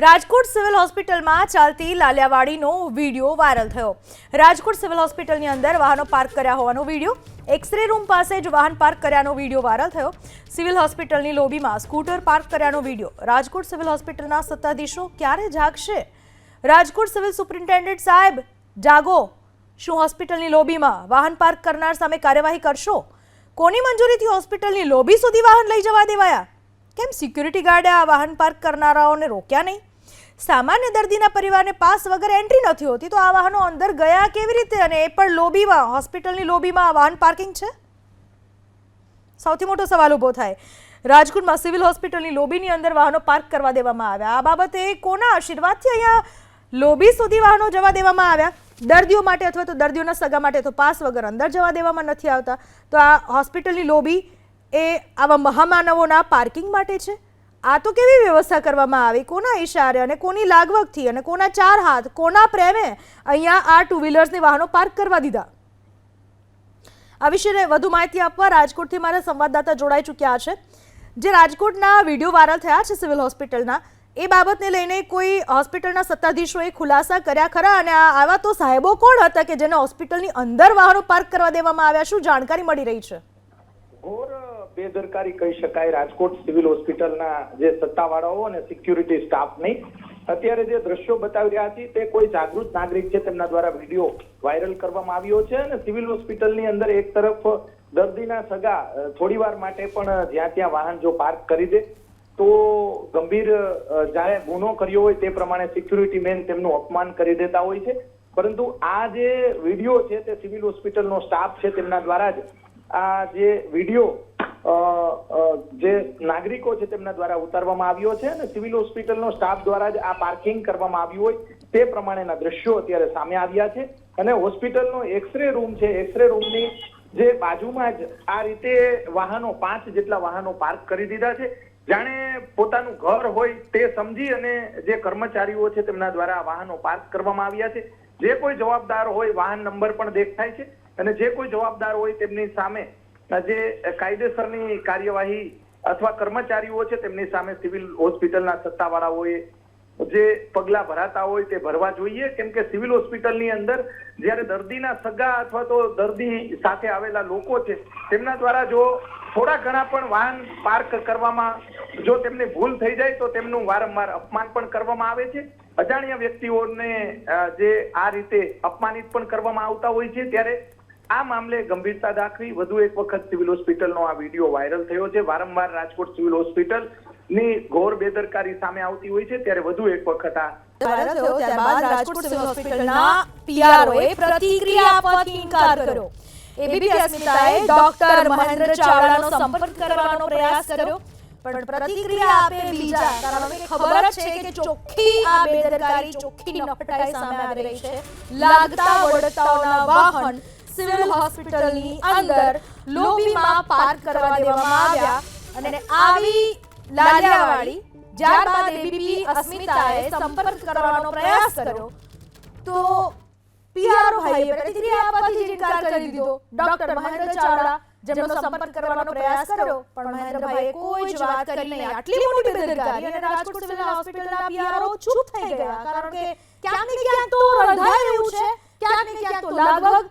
Rajkot civil હોસ્પિટલમાં ચાલતી લાલિયાવાડીનો video viral થયો। રાજકોટ સિવિલ હોસ્પિટલની અંદર વાહનો પાર્ક કર્યા હોવાનો વિડીયો, એક્સરે રૂમ પાસે જ વાહન પાર્ક કર્યાનો વિડીયો વાયરલ થયો। સિવિલ હોસ્પિટલની લોબીમાં સ્કૂટર પાર્ક કર્યાનો વિડીયો। રાજકોટ સિવિલ હોસ્પિટલના સત્તાધીશો ક્યારે જાગશે? રાજકોટ સિવિલ સુપ્રિન્ટેન્ડન્ટ સાહેબ જાગો। શું હોસ્પિટલની લોબીમાં વાહન પાર્ક કરનાર સામે કાર્યવાહી કરશો? કોની મંજૂરીથી હોસ્પિટલની લોબી સુધી વાહન લઈ જવા દેવાયા? કેમ સિક્યુરિટી ગાર્ડે આ વાહન પાર્ક કરનારાઓને રોક્યા નહીં? સામાન્ય દર્દીના પરિવારને પાસ વગર એન્ટ્રી નથી હોતી, તો આ વાહનો અંદર ગયા કેવી રીતે, અને એ પણ લોબીમાં, હોસ્પિટલની લોબીમાં વાહન પાર્કિંગ છે? સૌથી મોટો સવાલ ઊભો થાય। રાજકોટમાં સિવિલ હોસ્પિટલની લોબીની અંદર વાહનો પાર્ક કરવા દેવામાં આવ્યા। આ બાબતે કોના આશીર્વાદથી અહીંયા લોબી સુધી વાહનો જવા દેવામાં આવ્યા? દર્દીઓ માટે અથવા તો દર્દીઓના સગા માટે તો પાસ વગર અંદર જવા દેવામાં નથી આવતા, તો આ હોસ્પિટલની લોબી એ આવા મહામાનવોના પાર્કિંગ માટે છે? આ તો કેવી વ્યવસ્થા કરવામાં આવી? કોના ઈશારે અને કોની લાગવગથી અને કોના ચાર હાથ, કોના પ્રેમે અહીંયા આ ટુ વ્હીલર્સની વાહનો પાર્ક કરવા દીધા? આ વિશે વધુ માહિતી આપવા રાજકોટથી મારા સંવાદદાતા જોડાઈ ચૂક્યા છે। જે રાજકોટના વિડીયો વાયરલ થયા છે સિવિલ હોસ્પિટલના, એ બાબતને લઈને કોઈ હોસ્પિટલના સત્તાધીશોએ ખુલાસા કર્યા ખરા? અને આવા તો સાહેબો કોણ હતા કે જેને હોસ્પિટલની અંદર વાહનો પાર્ક કરવા દેવામાં આવ્યા? શું જાણકારી મળી રહી છે? ઘોર બેદરકારી કહી શકાય રાજકોટ સિવિલ હોસ્પિટલના જે સત્તાવાળાઓ અને સિક્યુરિટી સ્ટાફની। અત્યારે જે દ્રશ્યો બતાવી રહ્યા છે તે કોઈ જાગૃત નાગરિક છે તેમના દ્વારા વિડીયો વાયરલ કરવામાં આવ્યો છે, અને સિવિલ હોસ્પિટલની અંદર એક તરફ દર્દીના સગા થોડીવાર માટે પણ જ્યાં ત્યાં વાહન જો પાર્ક કરી દે તો ગંભીર જાણે ગુનો કર્યો હોય તે પ્રમાણે સિક્યુરિટી મેન તેમનું અપમાન કરી દેતા હોય છે। પરંતુ આ જે વિડીયો છે તે સિવિલ હોસ્પિટલનો સ્ટાફ છે તેમના દ્વારા જ આ જે વિડીયો જે નાગરિકો છે તેમના દ્વારા ઉતારવામાં આવ્યો છે, અને સિવિલ હોસ્પિટલનો સ્ટાફ દ્વારા જ આ પાર્કિંગ કરવામાં આવ્યું હોય તે પ્રમાણેના દ્રશ્યો અત્યારે સામે આવ્યા છે। અને હોસ્પિટલનો એક્સરે રૂમ છે, એક્સરે રૂમની જે બાજુમાં જ આ રીતે વાહનો 5 જેટલા વાહનો પાર્ક કરી દીધા છે, જાણે પોતાનું ઘર હોય તે સમજી અને જે કર્મચારીઓ છે તેમના દ્વારા વાહનો પાર્ક કરવામાં આવ્યા છે। જે કોઈ જવાબદાર હોય, વાહન નંબર પણ દેખાય છે, અને જે કોઈ જવાબદાર હોય તેમની સામે જે કાયદેસરની કાર્યવાહી અથવા કર્મચારીઓ છે તેમની સામે સિવિલ હોસ્પિટલના સત્તાવાળાઓએ જે પગલા ભરાતા હોય તે ભરવા જોઈએ। કેમ કે સિવિલ હોસ્પિટલની અંદર જ્યારે દર્દીના સગા અથવા તો દર્દી સાથે આવેલા લોકો છે તેમના દ્વારા જો થોડા ઘણા પણ વાહન પાર્ક કરવામાં જો તેમની ભૂલ થઈ જાય તો તેમનું વારંવાર અપમાન પણ કરવામાં આવે છે। અજાણ્યા વ્યક્તિઓને જે આ રીતે અપમાનિત પણ કરવામાં આવતા હોય છે, ત્યારે આ મામલે ગંભીરતા દાખવી વધુ એક વખત સિવિલ હોસ્પિટલનો આ વિડીયો વાયરલ થયો છે। વારંવાર રાજકોટ સિવિલ હોસ્પિટલની ઘોર બેદરકારી સામે આવતી હોય છે, ત્યારે વધુ એક વખત આ વાયરલ થયો ત્યારબાદ રાજકોટ સિવિલ હોસ્પિટલના પીઆરઓએ પ્રતિક્રિયા આપવાથી ઇનકાર કર્યો। એબીપી અસ્મિતાએ ડોક્ટર મહેન્દ્ર ચાવડાનો સંપર્ક કરવાનો પ્રયાસ કર્યો, પણ પ્રતિક્રિયા આપે બીજા, કારણ કે ખબર જ છે કે ચોખ્ખી આ બેદરકારી, ચોખ્ખી નફટાઈ સામે આવી રહી છે। લાગતા વળગતાઓના વાહન સિવિલ હોસ્પિટલની અંદર લોબીમાં પાર્ક કરવા દેવામાં આવ્યા, અને આવી લાલિયાવાડી ત્યારબાદ એબીપી અસ્મિતાએ સંપર્ક કરવાનો પ્રયાસ કર્યો તો પીઆરઓ ભાઈએ પ્રતિક્રિયા આપવાથી ઇનકાર કરી દીધો। ડોક્ટર મહેન્દ્ર ચાવડા જેમનો સંપર્ક કરવાનો પ્રયાસ કર્યો, પણ મહેન્દ્રભાઈએ કોઈ જ વાત કરી નહીં। આટલી મોટી બેદરકારી અને રાજકોટ સિવિલ હોસ્પિટલના પીઆરઓ ચૂપ થઈ ગયા, કારણ કે ક્યાંક ને ક્યાંક તો રંધાઈ રહ્યું છે, ક્યાંક ને ક્યાંક તો લાગવગ